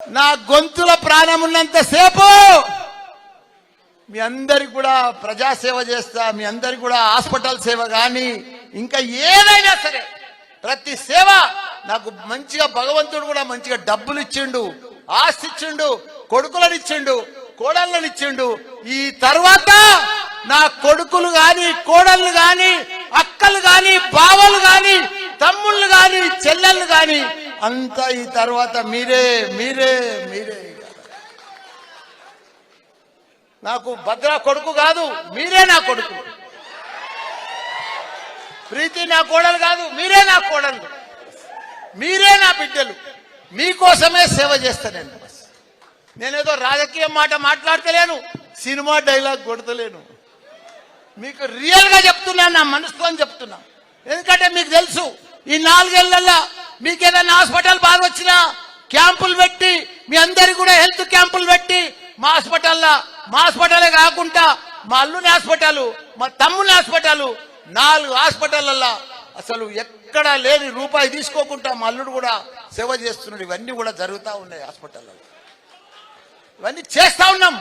నా గొంతుల ప్రాణం ఉన్నంత సేపు మీ అందరికి కూడా ప్రజాసేవ చేస్తా, మీ అందరికి కూడా హాస్పిటల్ సేవ కానీ ఇంకా ఏదైనా సరే ప్రతి సేవ నాకు మంచిగా భగవంతుడు కూడా మంచిగా డబ్బులు ఇచ్చిండు, ఆస్తి ఇచ్చిండు, కొడుకులను ఇచ్చిండు, కోడళ్ళని ఇచ్చిండు. ఈ తర్వాత నా కొడుకులు గాని, కోడళ్ళు గాని, అక్కలు గాని, బావలు గాని, తమ్ముళ్ళు గాని, చెల్లెళ్ళు గాని అంతా ఈ తర్వాత మీరే మీరే మీరే. నాకు భద్ర కొడుకు కాదు, మీరే నా కొడుకు. ప్రీతి నా కోడలు కాదు, మీరే నా కోడలు, మీరే నా బిడ్డలు. మీకోసమే సేవ చేస్తానండి. నేనేదో రాజకీయ మాట మాట్లాడతలేను, సినిమా డైలాగ్ కొడతలేను. మీకు రియల్ గా చెప్తున్నాను, నా మనసుతో చెప్తున్నా. ఎందుకంటే మీకు తెలుసు ఈ 4 ఏళ్లలో మీకు ఏదైనా హాస్పిటల్ బాధ వచ్చినా క్యాంపులు పెట్టి, మీ అందరికి కూడా హెల్త్ క్యాంపులు పెట్టి, మా హాస్పిటలే కాకుండా మా అల్లుని హాస్పిటల్, మా తమ్ముని హాస్పిటల్, 4 హాస్పిటల్లో అసలు ఎక్కడా లేని రూపాయి తీసుకోకుండా మా అల్లుడు కూడా సేవ చేస్తున్నాడు. ఇవన్నీ కూడా జరుగుతూ ఉన్నాయి హాస్పిటల్లో, ఇవన్నీ చేస్తా ఉన్నాం.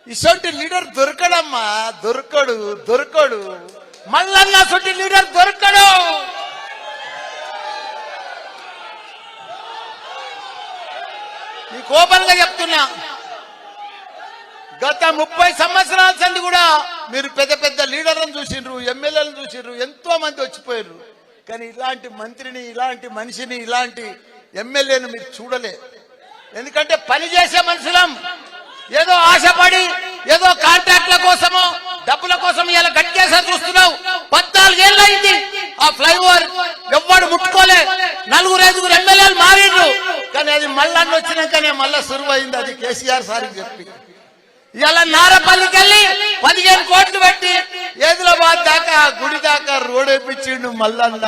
ఇసొంటి లీడర్ దొరకడమ్మా, దొరకడు మల్లన్న సొంటి లీడర్ దొరకడు. నీకు ఓపెన్ గా చెప్తున్నా, గత 30 సంవత్సరాల సంది కూడా మీరు పెద్ద పెద్ద లీడర్లను చూసిండ్రు, ఎమ్మెల్యేలను చూసిండ్రు, ఎంతో మంది వచ్చిపోయారు. కానీ ఇలాంటి మంత్రిని, ఇలాంటి మనిషిని, ఇలాంటి ఎమ్మెల్యేను మీరు చూడలే. ఎందుకంటే పనిచేసే మనుషులం. ఏదో ఆశపడి ఏదో కాంట్రాక్ట్ల కోసమో డబ్బుల కోసం ఇలా గట్టికేసారి చూస్తున్నావు. 14 ఏళ్ళు అయింది ఆ ఫ్లైఓవర్ ఎవ్వడు ముట్టుకోలే. 4-5 ఎమ్మెల్యేలు మారిండ్రు, కానీ అది మళ్ళీ వచ్చినాకనే మళ్ళా సురువైంది. అది కేసీఆర్ సార్కి చెప్పి ఇలా నారపల్లికి వెళ్ళి 15 కోట్లు పెట్టి ఏదిలాబాద్ దాకా గుడి దాకా రోడ్ వేయించిండు మల్లన్న.